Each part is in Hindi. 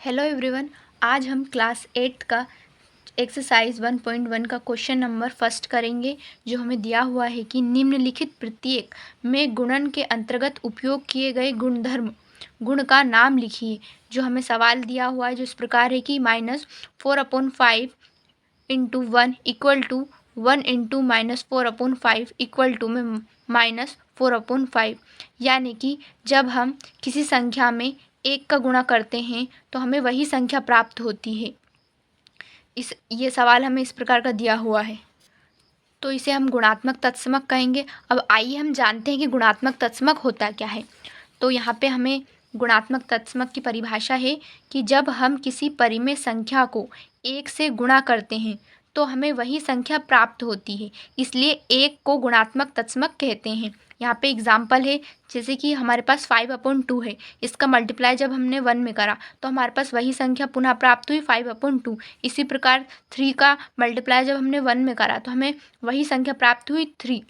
Hello everyone. आज हम क्लास 8 का एक्सरसाइज 1.1 का क्वेश्चन नंबर फर्स्ट करेंगे, जो हमें दिया हुआ है कि निम्नलिखित प्रत्येक में गुणन के अंतर्गत उपयोग किए गए गुण का नाम लिखिए। जो हमें सवाल दिया हुआ है जो इस प्रकार है कि -4/5 into 1 equal to 1 into -4/5 equal to में -4/5, यानी कि जब हम किसी संख्या में एक का गुणा करते हैं तो हमें वही संख्या प्राप्त होती है। ये सवाल हमें इस प्रकार का दिया हुआ है, तो इसे हम गुणात्मक तत्समक कहेंगे। अब आइए हम जानते हैं कि गुणात्मक तत्समक होता क्या है। तो यहाँ पे हमें गुणात्मक तत्समक की परिभाषा है कि जब हम किसी परिमेय संख्या को एक से गुणा करते हैं तो हमें वही संख्या प्राप्त होती है, इसलिए एक को गुणात्मक तत्समक कहते हैं। यहाँ पे एग्जाम्पल है, जैसे कि हमारे पास 5/2 है, इसका मल्टीप्लाई जब हमने 1 में करा तो हमारे पास वही संख्या पुनः प्राप्त हुई 5/2। इसी प्रकार 3 का मल्टीप्लाई जब हमने 1 में करा तो हमें वही संख्या प्राप्त हुई 3,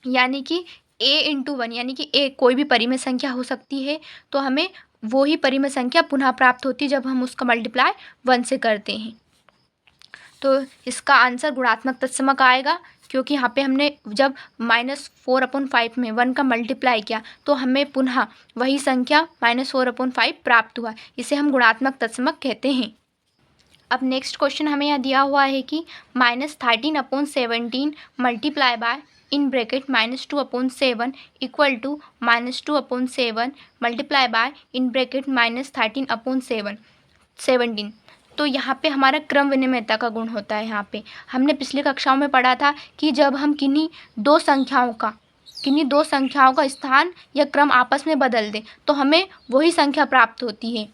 यानी कि a इंटू 1, यानी कि a कोई भी परिमेय संख्या हो सकती है, तो हमें वो ही परिमेय संख्या पुनः प्राप्त होती है जब हम उसका मल्टीप्लाई 1 से करते हैं। तो इसका आंसर गुणात्मक तत्समक आएगा, क्योंकि यहाँ पे हमने जब -4/5 में 1 का मल्टीप्लाई किया तो हमें पुनः वही संख्या -4/5 प्राप्त हुआ। इसे हम गुणात्मक तत्समक कहते हैं। अब नेक्स्ट क्वेश्चन हमें यहाँ दिया हुआ है कि -13/17 multiply by in bracket -2/7 equal to -2/7 multiply by in bracket -13/17। तो यहाँ पे हमारा क्रम विनिमयता का गुण होता है। यहाँ पे हमने पिछली कक्षाओं में पढ़ा था कि जब हम किन्हीं दो संख्याओं का स्थान या क्रम आपस में बदल दें तो हमें वही संख्या प्राप्त होती है।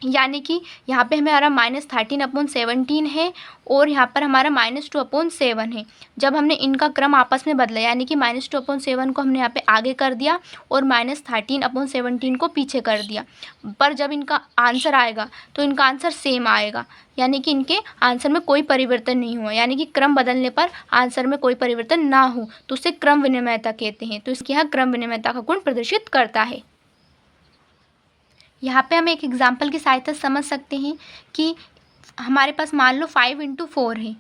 यानी कि यहाँ पे हमारा -13/17 है और यहाँ पर हमारा -2/7 है। जब हमने इनका क्रम आपस में बदला, यानी कि -2/7 को हमने यहाँ पे आगे कर दिया और -13/17 को पीछे कर दिया, पर जब इनका आंसर आएगा तो इनका आंसर सेम आएगा, यानी कि इनके आंसर में कोई परिवर्तन नहीं हुआ, यानी कि क्रम बदलने पर आंसर में कोई परिवर्तन ना हो तो उसे क्रम विनिमयता कहते हैं। तो इसके यहाँ क्रम विनिमयता का गुण प्रदर्शित करता है। यहाँ पे हम एक एग्जाम्पल की सहायता समझ सकते हैं कि हमारे पास मान लो 5/4 है।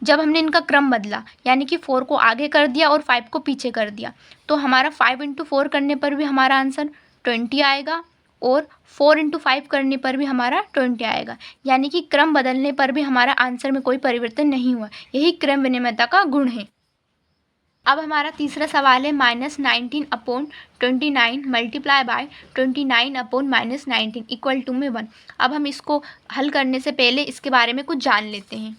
जब हमने इनका क्रम बदला, यानी कि 4 को आगे कर दिया और 5 को पीछे कर दिया, तो हमारा 5/4 करने पर भी हमारा आंसर 20 आएगा और 4/5 करने पर भी हमारा 20 आएगा, यानी कि क्रम बदलने पर भी हमारा आंसर में कोई परिवर्तन नहीं हुआ। यही क्रम विनिमयता का गुण है। अब हमारा तीसरा सवाल है -19/29 मल्टीप्लाई बाय 29/-19 इक्वल टू में 1। अब हम इसको हल करने से पहले इसके बारे में कुछ जान लेते हैं।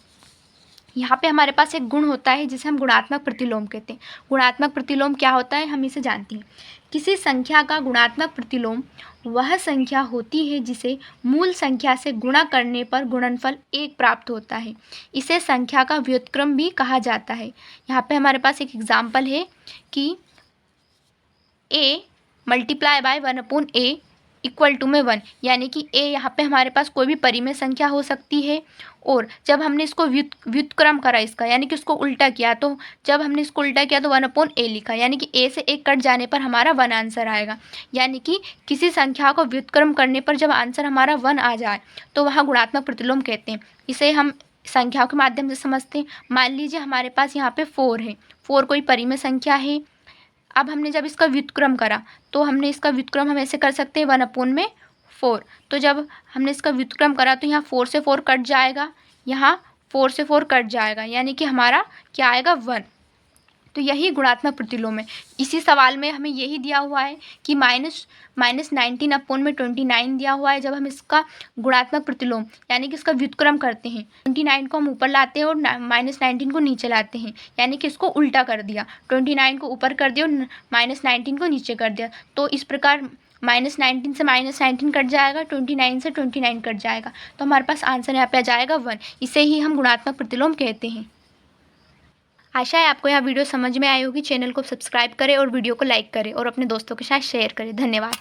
यहाँ पे हमारे पास एक गुण होता है जिसे हम गुणात्मक प्रतिलोम कहते हैं। गुणात्मक प्रतिलोम क्या होता है हम इसे जानते हैं। किसी संख्या का गुणात्मक प्रतिलोम वह संख्या होती है जिसे मूल संख्या से गुणा करने पर गुणनफल 1 प्राप्त होता है। इसे संख्या का व्युत्क्रम भी कहा जाता है। यहाँ पे हमारे पास एक एग्जाम्पल है कि a multiply by 1/a equal to में 1, यानी कि a यहाँ पे हमारे पास कोई भी परिमेय संख्या हो सकती है, और जब हमने इसको व्युत्क्रम करा इसका, यानी कि उसको उल्टा किया, तो जब हमने इसको उल्टा किया तो 1/a लिखा, यानी कि a से 1 कट जाने पर हमारा 1 आंसर आएगा। यानी कि किसी संख्या को व्युत्क्रम करने पर जब आंसर हमारा 1 आ जाए तो वहाँ गुणात्मक प्रतिलोम कहते हैं। इसे हम संख्याओं के माध्यम से समझते हैं। मान लीजिए हमारे पास यहाँ पे 4 है, 4 कोई परिमेय संख्या है। अब हमने जब इसका व्युत्क्रम करा तो हमने इसका व्युत्क्रम हम ऐसे कर सकते हैं 1/4। तो जब हमने इसका व्युत्क्रम करा तो यहाँ 4 से 4 कट जाएगा, यहाँ 4 से 4 कट जाएगा, यानी कि हमारा क्या आएगा 1। तो यही गुणात्मक प्रतिलोम है। इसी सवाल में हमें यही दिया हुआ है कि -19/29 दिया हुआ है। जब हम इसका गुणात्मक प्रतिलोम यानी कि इसका व्युत्क्रम करते हैं, 29 को हम ऊपर लाते हैं और -19 को नीचे लाते हैं, यानी कि इसको उल्टा कर दिया, 29 को ऊपर कर दिया और -19 को नीचे कर दिया। तो इस प्रकार -19 से -19 कट जाएगा, 29 से 29 कट जाएगा, तो हमारे पास आंसर यहाँ पे आ जाएगा 1। इसे ही हम गुणात्मक प्रतिलोम कहते हैं। आशा है आपको यह वीडियो समझ में आई होगी। चैनल को सब्सक्राइब करें और वीडियो को लाइक करें और अपने दोस्तों के साथ शेयर करें। धन्यवाद।